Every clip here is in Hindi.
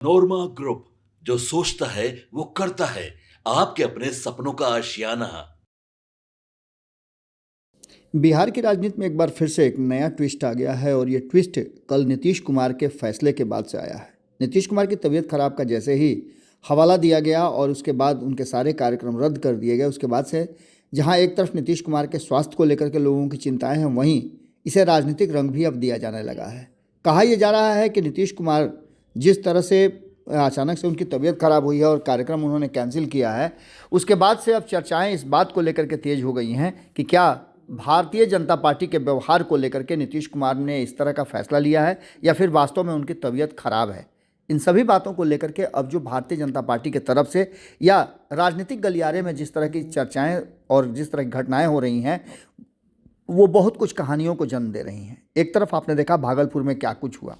नोरमा ग्रुप, जो सोचता है वो करता है। आपके अपने सपनों का आशियाना। बिहार की राजनीति में एक बार फिर से एक नया ट्विस्ट आ गया है और ये ट्विस्ट कल नीतीश कुमार के फैसले के बाद से आया है। नीतीश कुमार की तबीयत खराब का जैसे ही हवाला दिया गया और उसके बाद उनके सारे कार्यक्रम रद्द कर दिए गए, उसके बाद से जहां एक तरफ नीतीश कुमार के स्वास्थ्य को लेकर के लोगों की चिंताएं हैं, वहीं इसे राजनीतिक रंग भी अब दिया जाने लगा है। कहा यह जा रहा है कि नीतीश कुमार जिस तरह से अचानक से उनकी तबीयत खराब हुई है और कार्यक्रम उन्होंने कैंसिल किया है, उसके बाद से अब चर्चाएं इस बात को लेकर के तेज हो गई हैं कि क्या भारतीय जनता पार्टी के व्यवहार को लेकर के नीतीश कुमार ने इस तरह का फैसला लिया है या फिर वास्तव में उनकी तबीयत खराब है। इन सभी बातों को लेकर के अब जो भारतीय जनता पार्टी की तरफ से या राजनीतिक गलियारे में जिस तरह की चर्चाएं और जिस तरह की घटनाएं हो रही हैं, वो बहुत कुछ कहानियों को जन्म दे रही हैं। एक तरफ आपने देखा भागलपुर में क्या कुछ हुआ।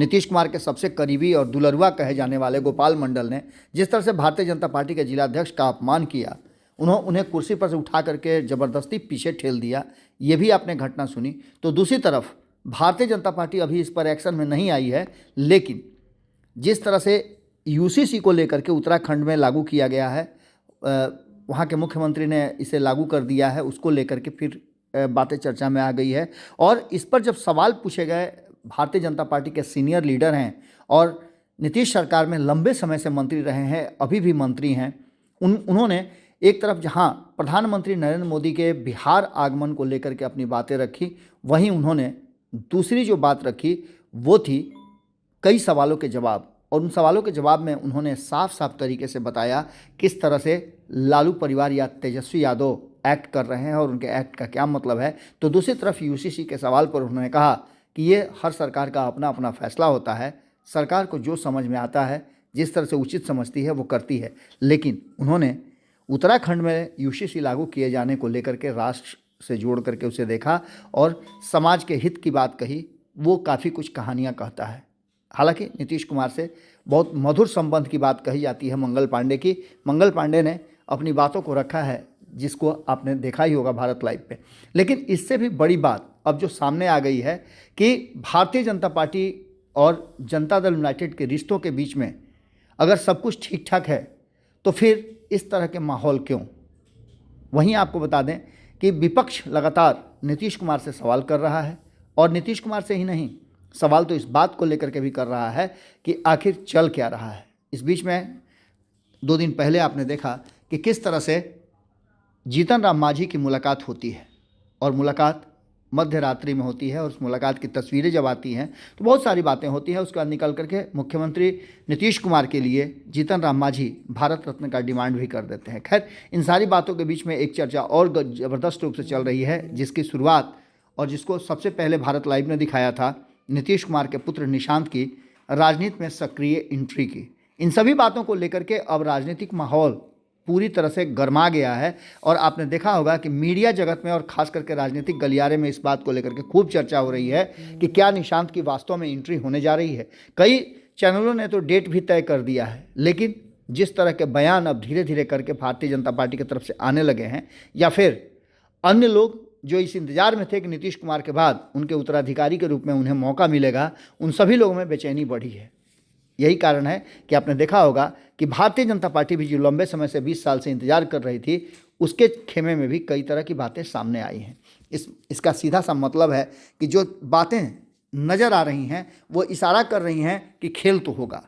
नीतीश कुमार के सबसे करीबी और दुलरुआ कहे जाने वाले गोपाल मंडल ने जिस तरह से भारतीय जनता पार्टी के जिलाध्यक्ष का अपमान किया, उन्हें कुर्सी पर से उठा करके ज़बरदस्ती पीछे ठेल दिया, ये भी आपने घटना सुनी। तो दूसरी तरफ भारतीय जनता पार्टी अभी इस पर एक्शन में नहीं आई है, लेकिन जिस तरह से यूसीसी को लेकर के उत्तराखंड में लागू किया गया है, वहाँ के मुख्यमंत्री ने इसे लागू कर दिया है, उसको लेकर के फिर बातें चर्चा में आ गई है। और इस पर जब सवाल पूछे गए, भारतीय जनता पार्टी के सीनियर लीडर हैं और नीतीश सरकार में लंबे समय से मंत्री रहे हैं, अभी भी मंत्री हैं, उन्होंने एक तरफ जहां प्रधानमंत्री नरेंद्र मोदी के बिहार आगमन को लेकर के अपनी बातें रखी, वहीं उन्होंने दूसरी जो बात रखी वो थी कई सवालों के जवाब। और उन सवालों के जवाब में उन्होंने साफ साफ तरीके से बताया किस तरह से लालू परिवार या तेजस्वी यादव एक्ट कर रहे हैं और उनके एक्ट का क्या मतलब है। तो दूसरी तरफ यूसीसी के सवाल पर उन्होंने कहा कि ये हर सरकार का अपना अपना फैसला होता है, सरकार को जो समझ में आता है, जिस तरह से उचित समझती है वो करती है। लेकिन उन्होंने उत्तराखंड में यूसीसी लागू किए जाने को लेकर के राष्ट्र से जोड़ करके उसे देखा और समाज के हित की बात कही। वो काफ़ी कुछ कहानियाँ कहता है। हालांकि नीतीश कुमार से बहुत मधुर संबंध की बात कही जाती है मंगल पांडे की। मंगल पांडे ने अपनी बातों को रखा है, जिसको आपने देखा ही होगा भारत लाइव पे। लेकिन इससे भी बड़ी बात अब जो सामने आ गई है कि भारतीय जनता पार्टी और जनता दल यूनाइटेड के रिश्तों के बीच में अगर सब कुछ ठीक ठाक है तो फिर इस तरह के माहौल क्यों। वहीं आपको बता दें कि विपक्ष लगातार नीतीश कुमार से सवाल कर रहा है और नीतीश कुमार से ही नहीं, सवाल तो इस बात को लेकर के भी कर रहा है कि आखिर चल क्या रहा है। इस बीच में 2 दिन पहले आपने देखा कि किस तरह से जीतन राम मांझी की मुलाकात होती है और मुलाकात मध्य रात्रि में होती है और उस मुलाकात की तस्वीरें जब आती हैं तो बहुत सारी बातें होती हैं। उसके बाद निकल करके मुख्यमंत्री नीतीश कुमार के लिए जीतन राम मांझी भारत रत्न का डिमांड भी कर देते हैं। खैर, इन सारी बातों के बीच में एक चर्चा और ज़बरदस्त रूप से चल रही है, जिसकी शुरुआत और जिसको सबसे पहले भारत लाइव ने दिखाया था नीतीश कुमार के पुत्र निशांत की राजनीति में सक्रिय एंट्री की। इन सभी बातों को लेकर के अब राजनीतिक माहौल पूरी तरह से गर्मा गया है और आपने देखा होगा कि मीडिया जगत में और खास करके राजनीतिक गलियारे में इस बात को लेकर के खूब चर्चा हो रही है कि क्या निशांत की वास्तव में एंट्री होने जा रही है। कई चैनलों ने तो डेट भी तय कर दिया है, लेकिन जिस तरह के बयान अब धीरे धीरे करके भारतीय जनता पार्टी की तरफ से आने लगे हैं, या फिर अन्य लोग जो इस इंतजार में थे कि नीतीश कुमार के बाद उनके उत्तराधिकारी के रूप में उन्हें मौका मिलेगा, उन सभी लोगों में बेचैनी बढ़ी है। यही कारण है कि आपने देखा होगा कि भारतीय जनता पार्टी भी जो लंबे समय से 20 साल से इंतजार कर रही थी, उसके खेमे में भी कई तरह की बातें सामने आई हैं। इसका सीधा सा मतलब है कि जो बातें नज़र आ रही हैं वो इशारा कर रही हैं कि खेल तो होगा।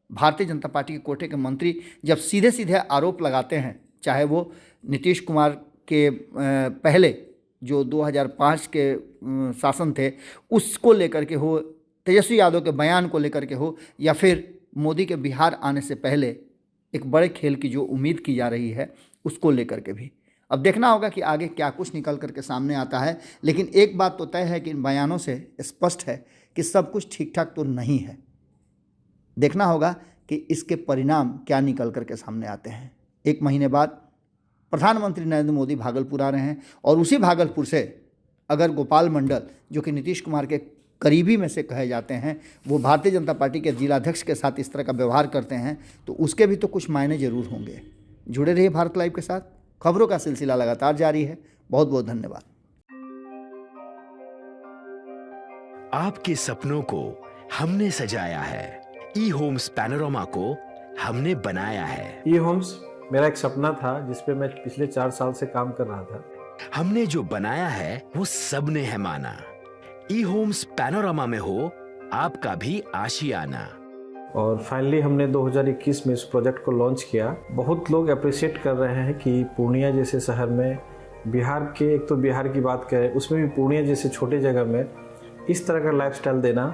भारतीय जनता पार्टी के कोटे के मंत्री जब सीधे सीधे आरोप लगाते हैं, चाहे वो नीतीश कुमार के पहले जो 2005 के शासन थे उसको लेकर के हो, तेजस्वी यादव के बयान को लेकर के हो, या फिर मोदी के बिहार आने से पहले एक बड़े खेल की जो उम्मीद की जा रही है उसको लेकर के भी। अब देखना होगा कि आगे क्या कुछ निकल करके सामने आता है। लेकिन एक बात तो तय है कि इन बयानों से स्पष्ट है कि सब कुछ ठीक ठाक तो नहीं है। देखना होगा कि इसके परिणाम क्या निकल करके सामने आते हैं। 1 महीने बाद प्रधानमंत्री नरेंद्र मोदी भागलपुर आ रहे हैं और उसी भागलपुर से अगर गोपाल मंडल, जो कि नीतीश कुमार के करीबी में से कहे जाते हैं, वो भारतीय जनता पार्टी के जिलाध्यक्ष के साथ इस तरह का व्यवहार करते हैं तो उसके भी तो कुछ मायने जरूर होंगे। जुड़े रहिए भारत लाइव के साथ, खबरों का सिलसिला लगातार जारी है। बहुत बहुत धन्यवाद। आपके सपनों को हमने सजाया है, ई होम्स पैनोरामा को हमने बनाया है। ई होम्स मेरा एक सपना था जिस पे मैं पिछले 4 साल से काम कर रहा था। हमने जो बनाया है वो सबने है माना। ई होम्स पैनोरामा में हो आपका भी आशियाना। और फाइनली हमने 2021 में इस प्रोजेक्ट को लॉन्च किया। बहुत लोग अप्रिशिएट कर रहे हैं कि पूर्णिया जैसे शहर में, बिहार के, एक तो बिहार की बात करें उसमें भी पूर्णिया जैसे छोटे जगह में इस तरह का लाइफस्टाइल देना,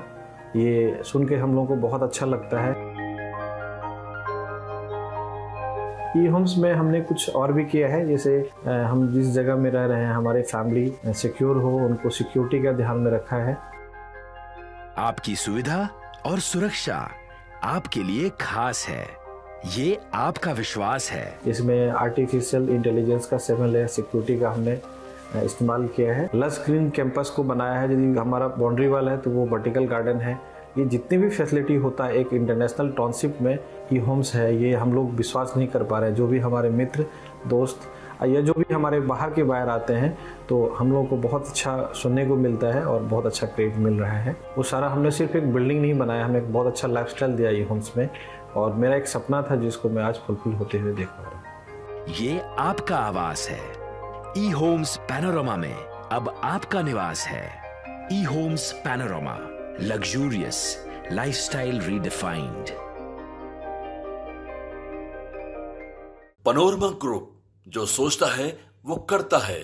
ये सुन के हम लोगों को बहुत अच्छा लगता है। ई होम्स में हमने कुछ और भी किया है, जैसे हम जिस जगह में रह रहे हैं हमारी फैमिली सिक्योर हो, उनको सिक्योरिटी का ध्यान में रखा है। आपकी सुविधा और सुरक्षा आपके लिए खास है, ये आपका विश्वास है। इसमें आर्टिफिशियल इंटेलिजेंस का 7 लेयर सिक्योरिटी का हमने इस्तेमाल किया है। लस ग्रीन कैंपस को बनाया है। यदि हमारा बाउंड्री वाल है तो वो वर्टिकल गार्डन है। ये जितनी भी फैसिलिटी होता है एक इंटरनेशनल टाउनशिप में, ई होम्स है, ये हम लोग विश्वास नहीं कर पा रहे हैं। जो भी हमारे मित्र दोस्त या जो भी हमारे बाहर के बाहर आते हैं तो हम लोगों को बहुत अच्छा सुनने को मिलता है और बहुत अच्छा क्रेडिट मिल रहा है। वो सारा हमने सिर्फ एक बिल्डिंग नहीं बनाया, हमें एक बहुत अच्छा लाइफस्टाइल दिया ई होम्स में, और मेरा एक सपना था जिसको मैं आज फुलफिल होते हुए देख पा रहा हूँ। ये आपका आवास है। ई होम्स पैनोरामा में अब आपका निवास है। E homes panorama, luxurious lifestyle redefined. Panorama group, जो सोचता है वो करता है।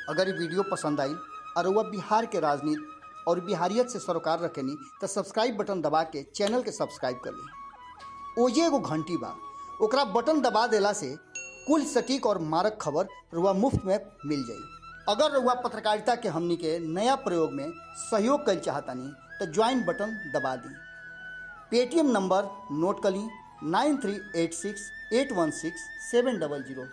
अगर ये वीडियो पसंद आई और वह बिहार के राजनीति और बिहारियत से सरोकार रखेनी तो सब्सक्राइब बटन दबा के चैनल के सब्सक्राइब कर ली। ओजे एगो घंटी बा, ओकरा बटन दबा देला से कुल सटीक और मारक खबर रुआ मुफ्त में मिल जाई। अगर रुआ पत्रकारिता के हमनी के नया प्रयोग में सहयोग कर चाहतानी तो ज्वाइन बटन दबा दी। पेटीएम नंबर नोट कर ली 9386 816 700।